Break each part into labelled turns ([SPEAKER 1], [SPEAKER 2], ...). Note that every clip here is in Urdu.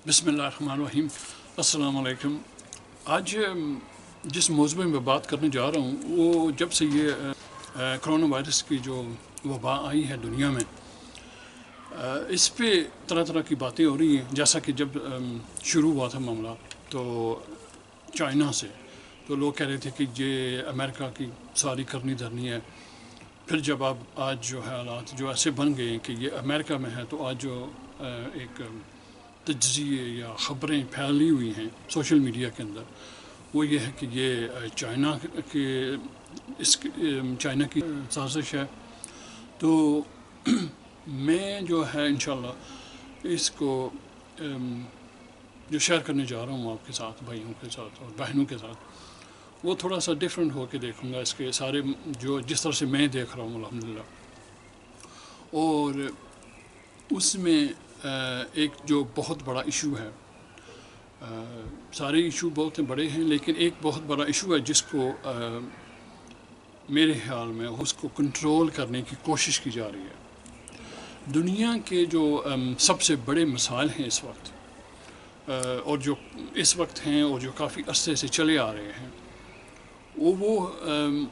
[SPEAKER 1] بسم اللہ الرحمن الرحیم. السلام علیکم. آج جس موضوع میں بات کرنے جا رہا ہوں وہ جب سے یہ کرونا وائرس کی جو وبا آئی ہے دنیا میں، اس پہ طرح طرح کی باتیں ہو رہی ہیں. جیسا کہ جب شروع ہوا تھا معاملہ تو چائنا سے، تو لوگ کہہ رہے تھے کہ یہ امریکہ کی ساری کرنی دھرنی ہے. پھر جب آج جو ہے حالات جو ایسے بن گئے ہیں کہ یہ امریکہ میں ہے، تو آج جو ایک تجزیے یا خبریں پھیلی ہوئی ہیں سوشل میڈیا کے اندر، وہ یہ ہے کہ یہ چائنا کی سازش ہے. تو میں جو ہے انشاءاللہ اس کو جو شیئر کرنے جا رہا ہوں آپ کے ساتھ، بھائیوں کے ساتھ اور بہنوں کے ساتھ، وہ تھوڑا سا ڈیفرنٹ ہو کے دیکھوں گا اس کے سارے جو جس طرح سے میں دیکھ رہا ہوں الحمدللہ. اور اس میں ایک جو بہت بڑا ایشو ہے، سارے ایشو بہت بڑے ہیں لیکن ایک بہت بڑا ایشو ہے جس کو میرے خیال میں اس کو کنٹرول کرنے کی کوشش کی جا رہی ہے. دنیا کے جو سب سے بڑے مسائل ہیں اس وقت، اور جو اس وقت ہیں اور جو کافی عرصے سے چلے آ رہے ہیں، وہ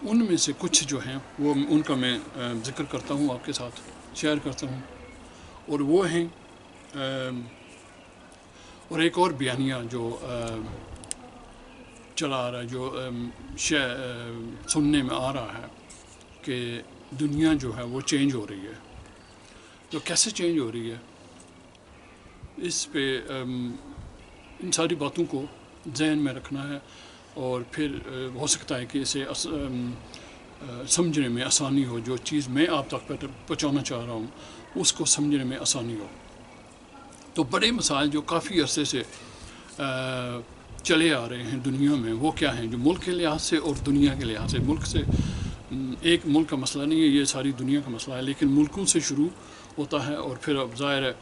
[SPEAKER 1] ان میں سے کچھ جو ہیں وہ ان کا میں ذکر کرتا ہوں، آپ کے ساتھ شیئر کرتا ہوں. اور وہ ہیں اور ایک اور بیانیہ جو چلا آ رہا ہے، جو سننے میں آ رہا ہے کہ دنیا جو ہے وہ چینج ہو رہی ہے. تو کیسے چینج ہو رہی ہے، اس پہ ان ساری باتوں کو ذہن میں رکھنا ہے. اور پھر ہو سکتا ہے کہ اسے سمجھنے میں آسانی ہو. جو چیز میں آپ تک پہنچانا چاہ رہا ہوں اس کو سمجھنے میں آسانی ہو. تو بڑے مسائل جو کافی عرصے سے چلے آ رہے ہیں دنیا میں، وہ کیا ہیں جو ملک کے لحاظ سے اور دنیا کے لحاظ سے. ملک سے ایک ملک کا مسئلہ نہیں ہے، یہ ساری دنیا کا مسئلہ ہے، لیکن ملکوں سے شروع ہوتا ہے. اور پھر اب ظاہر ہے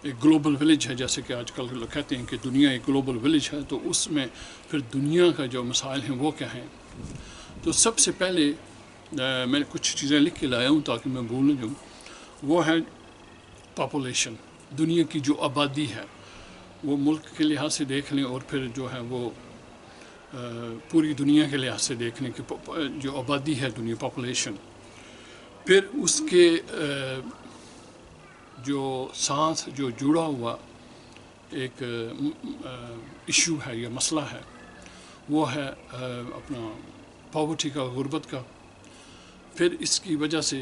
[SPEAKER 1] ایک گلوبل ولیج ہے، جیسے کہ آج کل لوگ کہتے ہیں کہ دنیا ایک گلوبل ولیج ہے. تو اس میں پھر دنیا کا جو مسائل ہیں وہ کیا ہیں. تو سب سے پہلے میں کچھ چیزیں لکھ کے لایا ہوں تاکہ میں بھول نہ جاؤں. وہ ہے پاپولیشن. دنیا کی جو آبادی ہے وہ ملک کے لحاظ سے دیکھ لیں، اور پھر جو ہے وہ پوری دنیا کے لحاظ سے دیکھ لیں کہ جو آبادی ہے دنیا، پاپولیشن. پھر اس کے جو ساتھ جو جڑا ہوا ایک ایشو ہے یا مسئلہ ہے، وہ ہے اپنا پاورٹی کا، غربت کا. پھر اس کی وجہ سے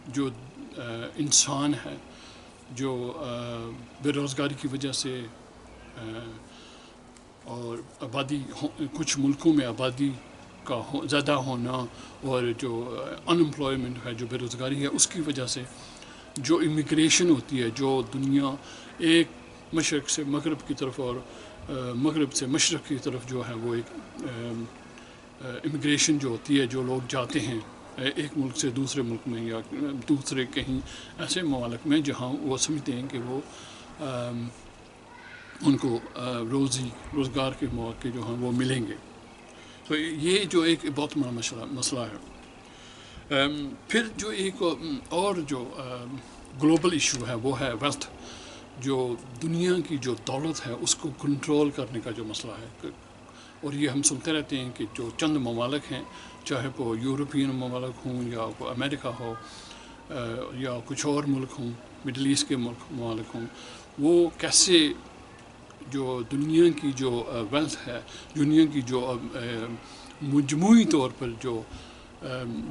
[SPEAKER 1] جو انسان ہے جو بے روزگاری کی وجہ سے، اور آبادی کچھ ملکوں میں آبادی کا زیادہ ہونا، اور جو انمپلائمنٹ ہے، جو بے روزگاری ہے، اس کی وجہ سے جو امیگریشن ہوتی ہے، جو دنیا ایک مشرق سے مغرب کی طرف اور مغرب سے مشرق کی طرف جو ہے وہ ایک امیگریشن جو ہوتی ہے، جو لوگ جاتے ہیں ایک ملک سے دوسرے ملک میں یا دوسرے کہیں ایسے ممالک میں جہاں وہ سمجھتے ہیں کہ وہ ان کو روزگار کے مواقع جو ہیں وہ ملیں گے. تو یہ جو ایک بہت بڑا مسئلہ ہے. پھر جو ایک اور جو گلوبل ایشو ہے وہ ہے ویلتھ. جو دنیا کی جو دولت ہے اس کو کنٹرول کرنے کا جو مسئلہ ہے. اور یہ ہم سنتے رہتے ہیں کہ جو چند ممالک ہیں، چاہے وہ یورپین ممالک ہوں یا وہ امریکہ ہو یا کچھ اور ملک ہوں، مڈل ایسٹ کے ممالک ہوں، وہ کیسے جو دنیا کی جو ویلتھ ہے، دنیا کی جو مجموعی طور پر جو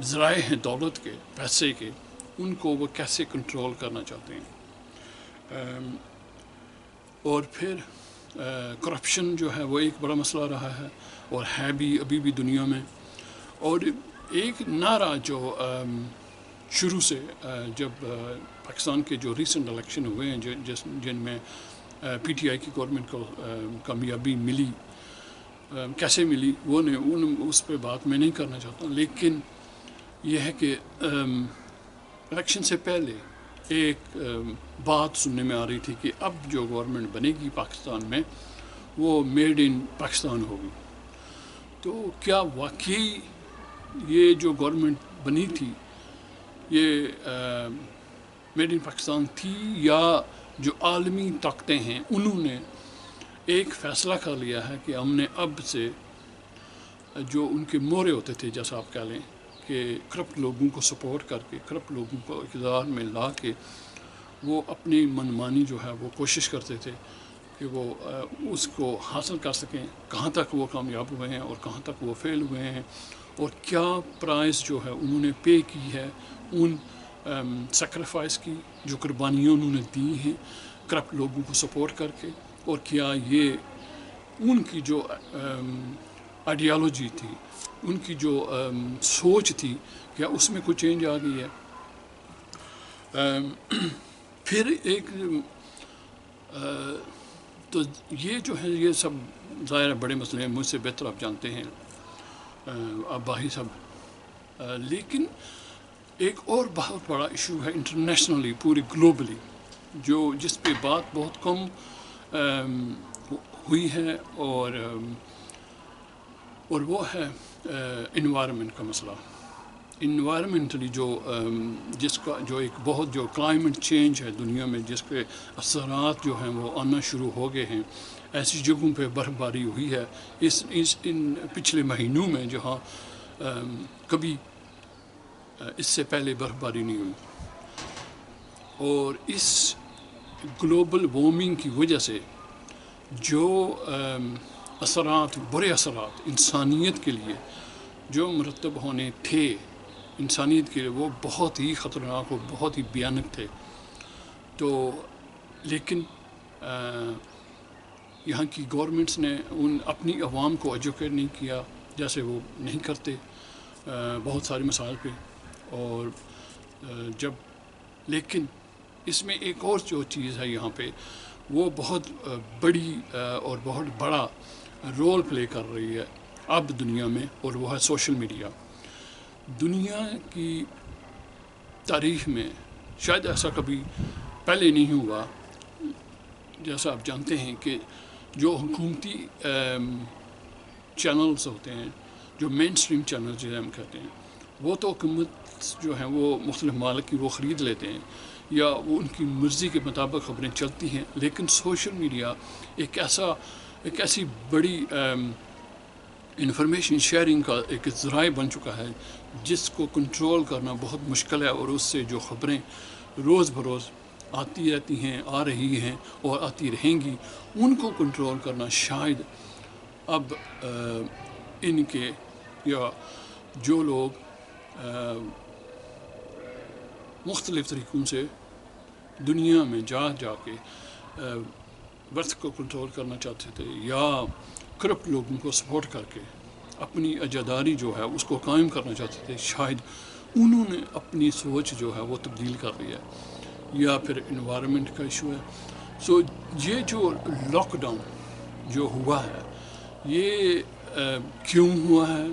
[SPEAKER 1] ذرائع ہیں دولت کے، پیسے کے، ان کو وہ کیسے کنٹرول کرنا چاہتے ہیں. اور پھر کرپشن جو ہے وہ ایک بڑا مسئلہ رہا ہے اور ہے بھی ابھی بھی دنیا میں. اور ایک نعرہ جو شروع سے جب پاکستان کے جو ریسنٹ الیکشن ہوئے ہیں جن میں پی ٹی آئی کی گورنمنٹ کو کامیابی ملی، کیسے ملی وہ اس پہ بات میں نہیں کرنا چاہتا، لیکن یہ ہے کہ الیکشن سے پہلے ایک بات سننے میں آ رہی تھی کہ اب جو گورنمنٹ بنے گی پاکستان میں وہ میڈ ان پاکستان ہوگی. تو کیا واقعی یہ جو گورنمنٹ بنی تھی یہ میڈ ان پاکستان تھی، یا جو عالمی طاقتیں ہیں انہوں نے ایک فیصلہ کر لیا ہے کہ ہم نے اب سے جو ان کے مورے ہوتے تھے جیسا آپ کہہ لیں کہ کرپٹ لوگوں کو سپورٹ کر کے کرپٹ لوگوں کو اقتدار میں لا کے وہ اپنی منمانی جو ہے وہ کوشش کرتے تھے کہ وہ اس کو حاصل کر سکیں، کہاں تک وہ کامیاب ہوئے ہیں اور کہاں تک وہ فیل ہوئے ہیں، اور کیا پرائز جو ہے انہوں نے پے کی ہے ان سیکریفائس کی، جو قربانیاں انہوں نے دی ہیں کرپٹ لوگوں کو سپورٹ کر کے، اور کیا یہ ان کی جو آئیڈیالوجی تھی، ان کی جو سوچ تھی، کیا اس میں کوئی چینج آ گئی ہے۔ پھر ایک تو یہ جو ہے یہ سب ظاہر بڑے مسئلے ہیں، مجھ سے بہتر آپ جانتے ہیں آپ باہی صاحب، لیکن ایک اور بہت بڑا ایشو ہے انٹرنیشنلی، پوری گلوبلی، جس پہ بات بہت کم ہوئی ہے، اور وہ ہے انوائرمنٹ کا مسئلہ۔ انوائرمنٹلی جس کا جو ایک بہت جو کلائمیٹ چینج ہے دنیا میں، جس کے اثرات جو ہیں وہ آنا شروع ہو گئے ہیں، ایسی جگہوں پہ برف باری ہوئی ہے ان پچھلے مہینوں میں جہاں کبھی اس سے پہلے برف باری نہیں ہوئی، اور اس گلوبل وارمنگ کی وجہ سے جو اثرات، برے اثرات انسانیت کے لیے جو مرتب ہونے تھے انسانیت کے لیے، وہ بہت ہی خطرناک اور بہت ہی بھیانک تھے۔ تو لیکن یہاں کی گورنمنٹس نے اپنی عوام کو ایجوکیٹ نہیں کیا، جیسے وہ نہیں کرتے بہت سارے مسائل پہ، اور لیکن اس میں ایک اور جو چیز ہے یہاں پہ وہ بہت بڑی اور بہت بڑا رول پلے کر رہی ہے اب دنیا میں، اور وہ ہے سوشل میڈیا۔ دنیا کی تاریخ میں شاید ایسا کبھی پہلے نہیں ہوا، جیسا آپ جانتے ہیں کہ جو حکومتی چینلز ہوتے ہیں، جو مین اسٹریم چینلز جسے ہم کہتے ہیں، وہ تو حکومت جو ہیں وہ مختلف ممالک کی وہ خرید لیتے ہیں یا وہ ان کی مرضی کے مطابق خبریں چلتی ہیں، لیکن سوشل میڈیا ایک ایسی بڑی انفارمیشن شیئرنگ کا ایک ذرائع بن چکا ہے جس کو کنٹرول کرنا بہت مشکل ہے، اور اس سے جو خبریں روز بروز آتی رہتی ہیں، آ رہی ہیں اور آتی رہیں گی، ان کو کنٹرول کرنا شاید اب ان کے یا جو لوگ مختلف طریقوں سے دنیا میں جا کے برتھ کو کنٹرول کرنا چاہتے تھے یا کرپٹ لوگوں کو سپورٹ کر کے اپنی اجاداری جو ہے اس کو قائم کرنا چاہتے تھے، شاید انہوں نے اپنی سوچ جو ہے وہ تبدیل کر لی ہے، یا پھر انوائرمنٹ کا ایشو ہے۔ یہ جو لاک ڈاؤن جو ہوا ہے، یہ کیوں ہوا ہے؟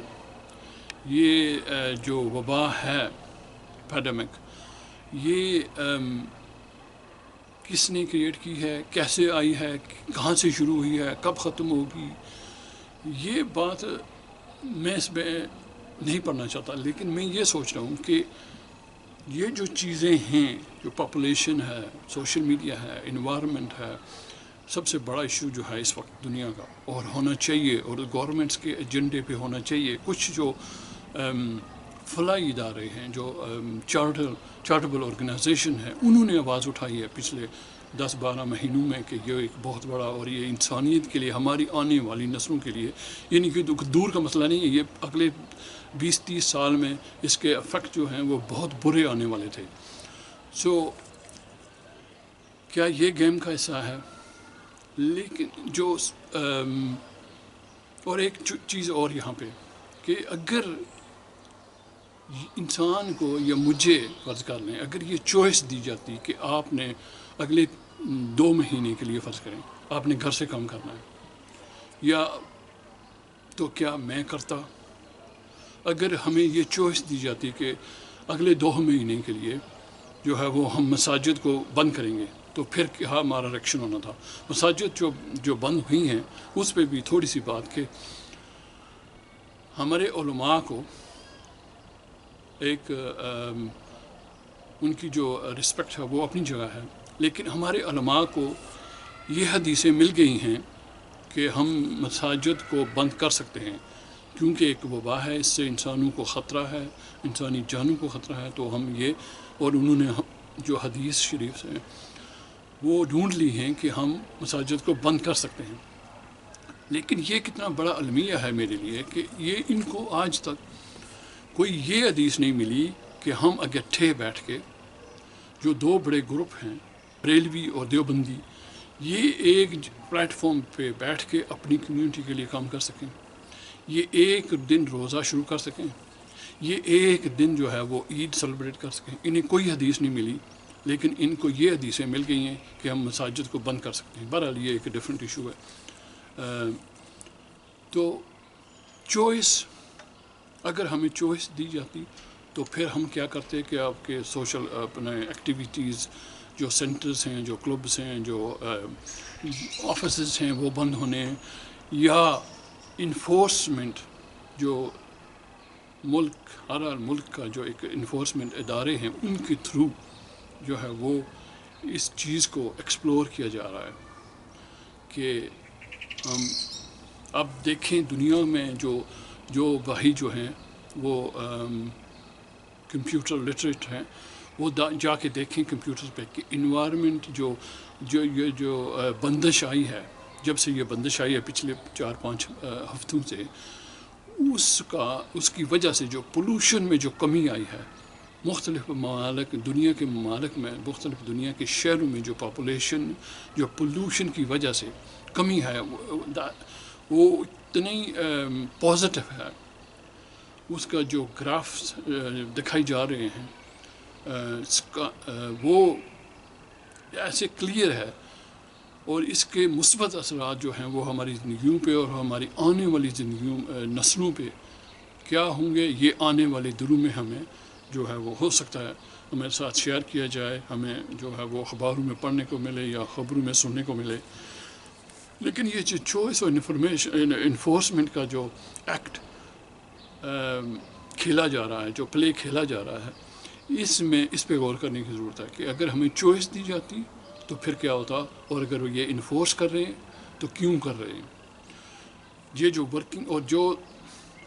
[SPEAKER 1] یہ جو وبا ہے پیڈیمک، یہ کس نے کریٹ کی ہے، کیسے آئی ہے، کہاں سے شروع ہوئی ہے، کب ختم ہوگی، یہ بات میں اس میں نہیں پڑھنا چاہتا، لیکن میں یہ سوچ رہا ہوں کہ یہ جو چیزیں ہیں، جو پاپولیشن ہے، سوشل میڈیا ہے، انوائرمنٹ ہے، سب سے بڑا ایشو جو ہے اس وقت دنیا کا، اور ہونا چاہیے، اور گورنمنٹس کے ایجنڈے پہ ہونا چاہیے۔ کچھ جو فلاحی ادارے ہیں، جو چارٹیبل آرگنائزیشن ہیں، انہوں نے آواز اٹھائی ہے پچھلے 10-12 مہینوں میں کہ یہ ایک بہت بڑا، اور یہ انسانیت کے لیے، ہماری آنے والی نسلوں کے لیے، یعنی کہ دور کا مسئلہ نہیں ہے، یہ اگلے 20-30 سال میں اس کے افیکٹ جو ہیں وہ بہت برے آنے والے تھے۔ کیا یہ گیم کا حصہ ہے؟ لیکن جو اور ایک چیز اور یہاں پہ کہ اگر انسان کو یا مجھے فرض کر لیں، اگر یہ چوائس دی جاتی کہ آپ نے اگلے 2 مہینے کے لیے فرض کریں آپ نے گھر سے کام کرنا ہے، یا تو کیا میں کرتا؟ اگر ہمیں یہ چوائس دی جاتی کہ اگلے 2 مہینے کے لیے جو ہے وہ ہم مساجد کو بند کریں گے، تو پھر کیا ہمارا ریئیکشن ہونا تھا؟ مساجد جو بند ہوئی ہیں اس پہ بھی تھوڑی سی بات کہ ہمارے علماء کو ایک ان کی جو رسپیکٹ ہے وہ اپنی جگہ ہے، لیکن ہمارے علماء کو یہ حدیثیں مل گئی ہیں کہ ہم مساجد کو بند کر سکتے ہیں، کیونکہ ایک وبا ہے، اس سے انسانوں کو خطرہ ہے، انسانی جانوں کو خطرہ ہے. تو ہم یہ، اور انہوں نے جو حدیث شریف سے وہ ڈھونڈ لی ہیں کہ ہم مساجد کو بند کر سکتے ہیں. لیکن یہ کتنا بڑا المیہ ہے میرے لیے کہ یہ ان کو آج تک کوئی یہ حدیث نہیں ملی کہ ہم اکٹھے بیٹھ کے، جو دو بڑے گروپ ہیں بریلوی اور دیوبندی، یہ ایک پلیٹ فارم پہ بیٹھ کے اپنی کمیونٹی کے لیے کام کر سکیں، یہ ایک دن روزہ شروع کر سکیں، یہ ایک دن جو ہے وہ عید سیلیبریٹ کر سکیں. انہیں کوئی حدیث نہیں ملی، لیکن ان کو یہ حدیثیں مل گئی ہیں کہ ہم مساجد کو بند کر سکتے ہیں. بہرحال یہ ایک ڈفرینٹ ایشو ہے. تو چوائس، اگر ہمیں چوائس دی جاتی تو پھر ہم کیا کرتے کہ آپ کے سوشل اپنے ایکٹیویٹیز، جو سینٹرز ہیں، جو کلبس ہیں، جو آفیسز ہیں، وہ بند ہونے، یا انفورسمنٹ، جو ہر ملک کا جو ایک انفورسمنٹ ادارے ہیں، ان کے تھرو جو ہے وہ اس چیز کو ایکسپلور کیا جا رہا ہے. کہ ہم اب دیکھیں دنیا میں جو بھائی جو ہیں وہ کمپیوٹر لٹریٹ ہیں، وہ جا کے دیکھیں کمپیوٹر پہ کہ انوائرمنٹ جو بندش آئی ہے، جب سے یہ بندش آئی ہے پچھلے 4-5 ہفتوں سے، اس کی وجہ سے جو پولوشن میں جو کمی آئی ہے، مختلف ممالک، دنیا کے ممالک میں، مختلف دنیا کے شہروں میں جو پاپولیشن، جو پولوشن کی وجہ سے کمی ہے، وہ اتنی پازیٹیو ہے. اس کا جو گرافس دکھائی جا رہے ہیں، وہ ایسے کلیئر ہے، اور اس کے مثبت اثرات جو ہیں وہ ہماری زندگیوں پہ اور ہماری آنے والی نسلوں پہ کیا ہوں گے، یہ آنے والے دنوں میں ہمیں جو ہے وہ ہو سکتا ہے ہمارے ساتھ شیئر کیا جائے، ہمیں جو ہے وہ اخباروں میں پڑھنے کو ملے یا خبروں میں سننے کو ملے. لیکن یہ جو چوائس اور انفورسمنٹ کا جو ایکٹ کھیلا جا رہا ہے، جو پلے کھیلا جا رہا ہے، اس پہ غور کرنے کی ضرورت ہے کہ اگر ہمیں چوائس دی جاتی تو پھر کیا ہوتا، اور اگر وہ یہ انفورس کر رہے ہیں تو کیوں کر رہے ہیں. یہ جو ورکنگ اور جو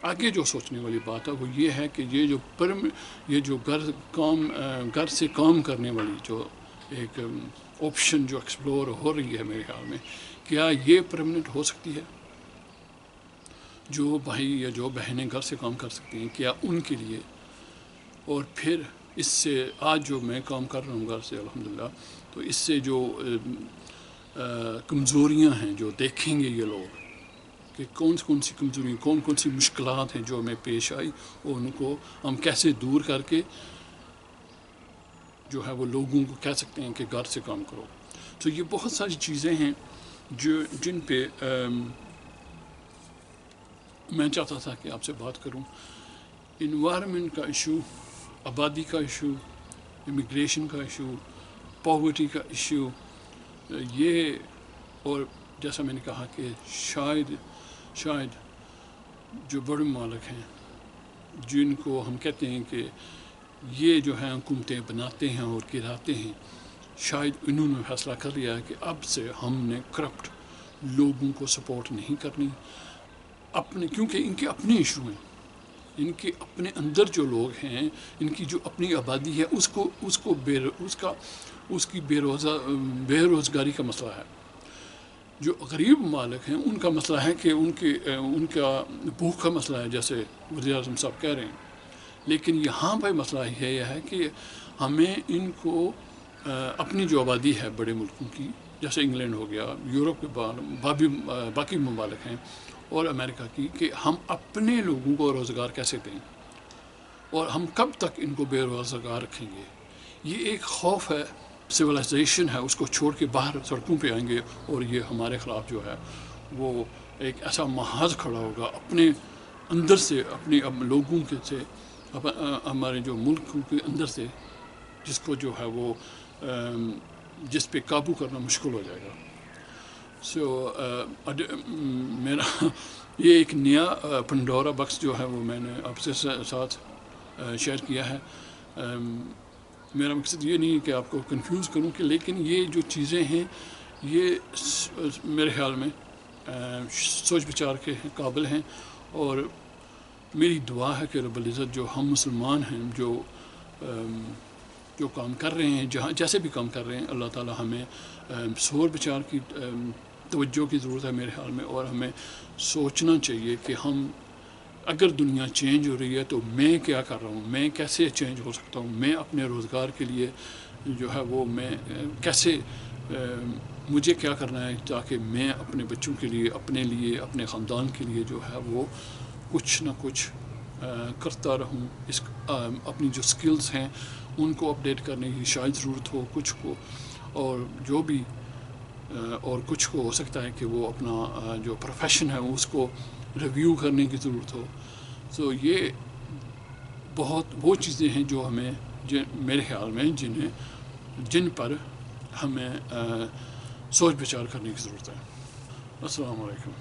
[SPEAKER 1] آگے جو سوچنے والی بات ہے وہ یہ ہے کہ یہ جو گھر سے کام کرنے والی جو ایک آپشن جو ایکسپلور ہو رہی ہے میرے خیال میں، کیا یہ پرماننٹ ہو سکتی ہے؟ جو بھائی یا جو بہنیں گھر سے کام کر سکتی ہیں، کیا ان کے لیے، اور پھر اس سے آج جو میں کام کر رہا ہوں گھر سے الحمدللہ، تو اس سے جو کمزوریاں ہیں جو دیکھیں گے یہ لوگ کہ کون سی کمزوریاں، کون سی مشکلات ہیں جو ہمیں پیش آئی، اور ان کو ہم کیسے دور کر کے جو ہے وہ لوگوں کو کہہ سکتے ہیں کہ گھر سے کام کرو. تو یہ بہت ساری چیزیں ہیں جن پہ میں چاہتا تھا کہ آپ سے بات کروں. انوائرمنٹ کا ایشو، آبادی کا ایشو، امیگریشن کا ایشو، پاورٹی کا ایشو، یہ، اور جیسا میں نے کہا کہ شاید جو بڑے ممالک ہیں جن کو ہم کہتے ہیں کہ یہ جو ہیں حکومتیں بناتے ہیں اور گراتے ہیں، شاید انہوں نے فیصلہ کر لیا ہے کہ اب سے ہم نے کرپٹ لوگوں کو سپورٹ نہیں کرنی، کیونکہ ان کے اپنے ایشو ہیں، ان کے اپنے اندر جو لوگ ہیں، ان کی جو اپنی آبادی ہے، اس کی بے روزگاری کا مسئلہ ہے. جو غریب ممالک ہیں ان کا مسئلہ ہے کہ ان کا بھوک کا مسئلہ ہے، جیسے وزیر اعظم صاحب کہہ رہے ہیں. لیکن یہاں پہ مسئلہ یہ ہے کہ ہمیں ان کو اپنی جو آبادی ہے بڑے ملکوں کی، جیسے انگلینڈ ہو گیا، یورپ کے باقی ممالک ہیں، اور امریکہ کی، کہ ہم اپنے لوگوں کو روزگار کیسے دیں، اور ہم کب تک ان کو بے روزگار رکھیں گے. یہ ایک خوف ہے، سویلائزیشن ہے، اس کو چھوڑ کے باہر سڑکوں پہ آئیں گے، اور یہ ہمارے خلاف جو ہے وہ ایک ایسا محاذ کھڑا ہوگا اپنے اندر سے، اپنے لوگوں کے سے، ہمارے جو ملک کے اندر سے، جس کو جو ہے وہ جس پہ قابو کرنا مشکل ہو جائے گا. میرا یہ ایک نیا پنڈورا باکس جو ہے وہ میں نے آپ سے ساتھ شیئر کیا ہے. میرا مقصد یہ نہیں ہے کہ آپ کو کنفیوز کروں کہ، لیکن یہ جو چیزیں ہیں یہ میرے خیال میں سوچ بچار کے قابل ہیں، اور میری دعا ہے کہ رب العزت جو ہم مسلمان ہیں جو کام کر رہے ہیں، جیسے بھی کام کر رہے ہیں، اللہ تعالی ہمیں سوچ بچار کی توجہ کی ضرورت ہے میرے خیال میں، اور ہمیں سوچنا چاہیے کہ ہم اگر دنیا چینج ہو رہی ہے تو میں کیا کر رہا ہوں، میں کیسے چینج ہو سکتا ہوں، میں اپنے روزگار کے لیے جو ہے وہ میں کیسے مجھے کیا کرنا ہے تاکہ میں اپنے بچوں کے لیے، اپنے خاندان کے لیے جو ہے وہ کچھ نہ کچھ کرتا رہوں. اپنی جو سکلز ہیں ان کو اپڈیٹ کرنے کی شاید ضرورت ہو کچھ کو، اور جو بھی اور کچھ کو ہو سکتا ہے کہ وہ اپنا جو پروفیشن ہے اس کو ریویو کرنے کی ضرورت ہو. تو یہ بہت وہ چیزیں ہیں جو ہمیں میرے خیال میں جن پر ہمیں سوچ بچار کرنے کی ضرورت ہے. السلام علیکم.